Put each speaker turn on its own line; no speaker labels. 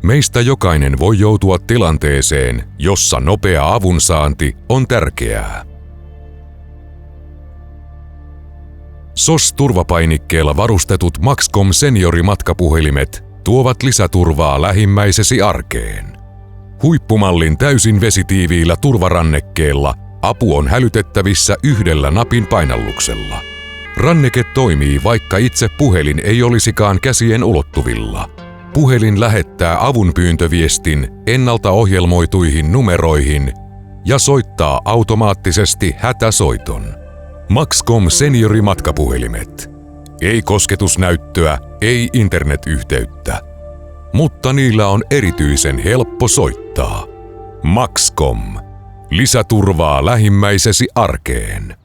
Meistä jokainen voi joutua tilanteeseen, jossa nopea avunsaanti on tärkeää. SOS-turvapainikkeella varustetut Maxcom seniorimatkapuhelimet tuovat lisäturvaa lähimmäisesi arkeen. Huippumallin täysin vesitiiviillä turvarannekkeella apu on hälytettävissä yhdellä napin painalluksella. Ranneke toimii, vaikka itse puhelin ei olisikaan käsien ulottuvilla. Puhelin lähettää avunpyyntöviestin ennalta ohjelmoituihin numeroihin ja soittaa automaattisesti hätäsoiton. Maxcom seniorimatkapuhelimet. Ei kosketusnäyttöä, ei internetyhteyttä. Mutta niillä on erityisen helppo soittaa. Maxcom. Lisäturvaa lähimmäisesi arkeen.